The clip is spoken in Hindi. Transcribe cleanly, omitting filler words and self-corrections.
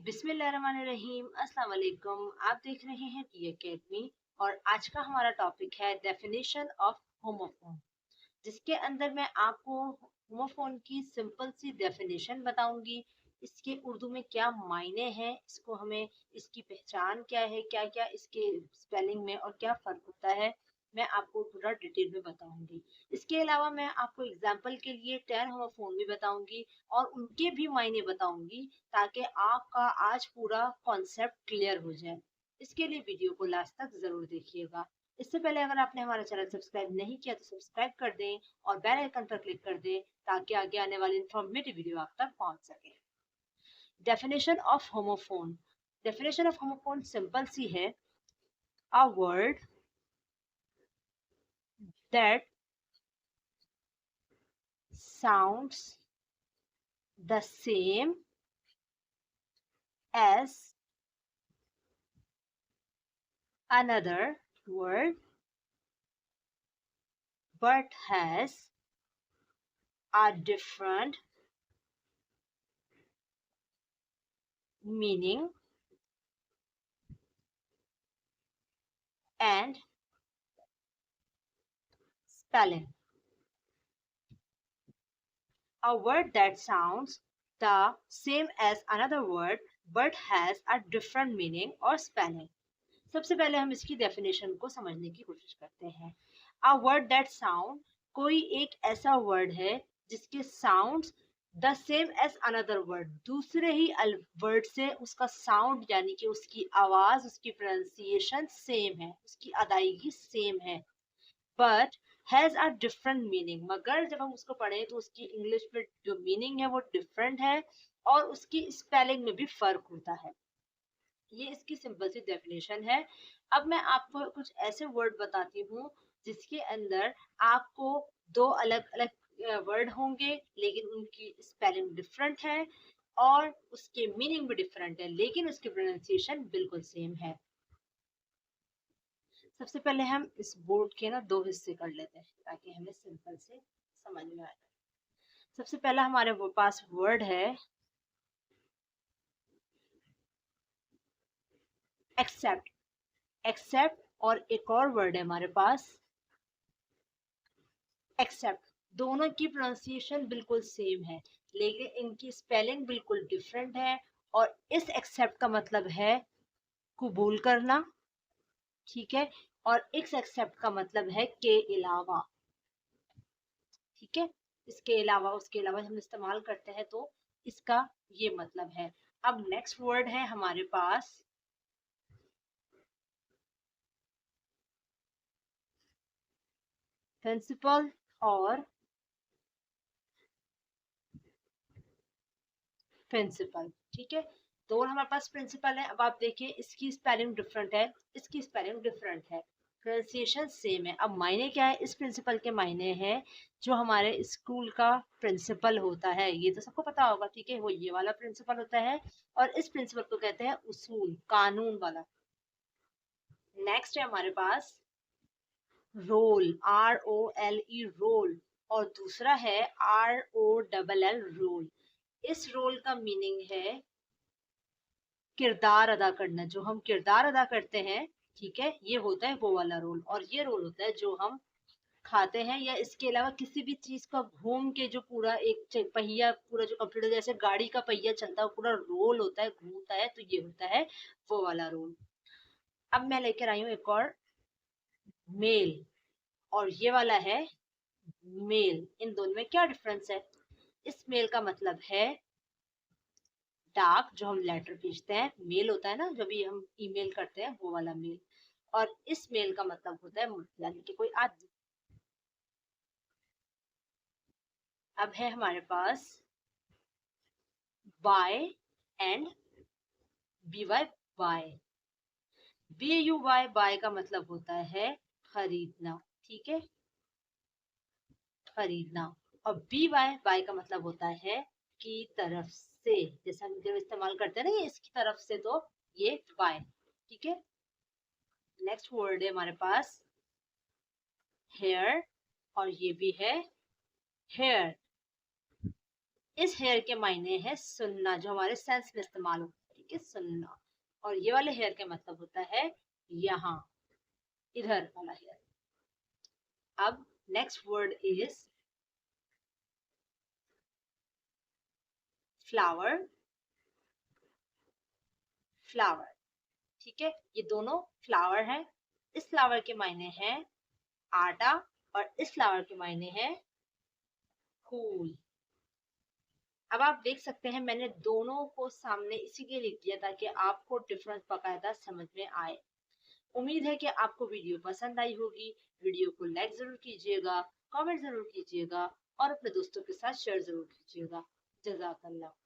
बिस्मिल्लाहिर्रहमानिर्रहीम। अस्सलाम वालेकुम। आप देख रहे हैं टी अकेडमी और आज का हमारा टॉपिक है डेफिनेशन ऑफ होमोफोन, जिसके अंदर मैं आपको होमोफोन की सिंपल सी डेफिनेशन बताऊंगी। इसके उर्दू में क्या मायने हैं, इसको हमें इसकी पहचान क्या है, क्या क्या इसके स्पेलिंग में और क्या फर्क होता है, मैं आपको पूरा डिटेल में बताऊंगी। इसके अलावा मैं आपको एग्जाम्पल के लिए 10 होमोफोन भी बताऊंगी और उनके भी मायने बताऊंगी, ताकि आपका आज पूरा कॉन्सेप्ट क्लियर हो जाए। इसके लिए वीडियो को लास्ट तक जरूर देखिएगा। इससे पहले अगर आपने हमारा चैनल सब्सक्राइब नहीं किया तो सब्सक्राइब कर दें और बेल आइकन पर क्लिक कर दें, ताकि आगे आने वाली इंफॉर्मेटिव वीडियो आप तक पहुंच सके। Definition of homophone. Definition of homophone simple सी है, a word that sounds the same as another word but has a different meaning and spelling. A word that sounds the same as another word but has a different meaning or spelling. सबसे पहले हम इसकी डेफिनेशन को समझने की कोशिश करते हैं। अ वर्ड दैट साउंड, कोई एक ऐसा वर्ड है जिसके sound the same as another word, दूसरे ही वर्ड से उसका साउंड यानी कि उसकी आवाज, उसकी प्रोनाउंसिएशन सेम है, उसकी अदायगी सेम है, but has a different meaning, मगर जब हम उसको पढ़ें तो उसकी इंग्लिश में जो मीनिंग है वो डिफरेंट है और उसकी स्पेलिंग में भी फर्क होता है। ये इसकी सिंपल सी डेफिनेशन है। अब मैं आपको कुछ ऐसे वर्ड बताती हूँ जिसके अंदर आपको दो अलग अलग वर्ड होंगे, लेकिन उनकी स्पेलिंग डिफरेंट है और उसके मीनिंग भी डिफरेंट है, लेकिन उसकी प्रोनाउंसिएशन बिल्कुल सेम है। सबसे पहले हम इस बोर्ड के ना दो हिस्से कर लेते हैं ताकि हमें सिंपल से समझ में आ जाए। सबसे पहला हमारे पास वर्ड है एक्सेप्ट। एक्सेप्ट और एक और वर्ड है हमारे पास एक्सेप्ट। दोनों की प्रोनाउंसिएशन बिल्कुल सेम है, लेकिन इनकी स्पेलिंग बिल्कुल डिफरेंट है। और इस एक्सेप्ट का मतलब है कबूल करना, ठीक है, और इस एक्सेप्ट का मतलब है के अलावा, ठीक है। इसके अलावा, उसके अलावा हम इस्तेमाल करते हैं तो इसका ये मतलब है। अब नेक्स्ट वर्ड है हमारे पास प्रिंसिपल और प्रिंसिपल, ठीक है। दोनों हमारे पास प्रिंसिपल है। अब आप देखिए, इसकी स्पेलिंग डिफरेंट है, इसकी स्पेलिंग डिफरेंट है, प्रोनाउंसिएशन सेम है। अब मायने क्या है? इस प्रिंसिपल के मायने हैं जो हमारे स्कूल का प्रिंसिपल होता है, ये तो सबको पता होगा, ठीक है, वो ये वाला प्रिंसिपल होता है। और इस प्रिंसिपल को कहते हैं उसूल, कानून वाला। नेक्स्ट है हमारे पास रोल, ROLE, रोल। और दूसरा है ROLL, रोल। इस रोल का मीनिंग है किरदार अदा करना, जो हम किरदार अदा करते हैं, ठीक है, ये होता है वो वाला रोल। और ये रोल होता है जो हम खाते हैं, या इसके अलावा किसी भी चीज का घूम के जो पूरा एक पहिया, पूरा जो कंप्यूटर जैसे गाड़ी का पहिया चलता है, पूरा रोल होता है, घूमता है, तो ये होता है वो वाला रोल। अब मैं लेकर आई हूँ एक और, मेल, और ये वाला है मेल। इन दोनों में क्या डिफरेंस है? इस मेल का मतलब है डाक, जो हम लेटर भेजते हैं, मेल होता है ना, जब भी हम ईमेल करते हैं, वो वाला मेल। और इस मेल का मतलब होता है मुर्द, यानी कि कोई आदमी। अब है हमारे पास by and BY, by. BUY, buy का मतलब होता है खरीदना, ठीक है, खरीदना। और BY, बाय का मतलब होता है की तरफ से, जैसे हम जब इस्तेमाल करते हैं ना, ये इसकी तरफ से, तो ये बाय, ठीक है। नेक्स्ट वर्ड है हमारे पास हेयर, और ये भी है हेयर। इस हेयर के मायने है सुनना, जो हमारे सेंस में इस्तेमाल होता है। कि सुनना। और ये वाले हेयर का मतलब होता है यहाँ, इधर वाला हेयर। अब next word is flower. Flower, ठीक है, ये दोनों फ्लावर हैं। इस फ्लावर के मायने हैं आटा और इस फ्लावर के मायने हैं फूल। अब आप देख सकते हैं मैंने दोनों को सामने इसीलिए लिख दिया ताकि आपको डिफरेंस बकायदा समझ में आए। उम्मीद है कि आपको वीडियो पसंद आई होगी। वीडियो को लाइक जरूर कीजिएगा, कमेंट जरूर कीजिएगा और अपने दोस्तों के साथ शेयर जरूर कीजिएगा। जज़ाकल्लाह।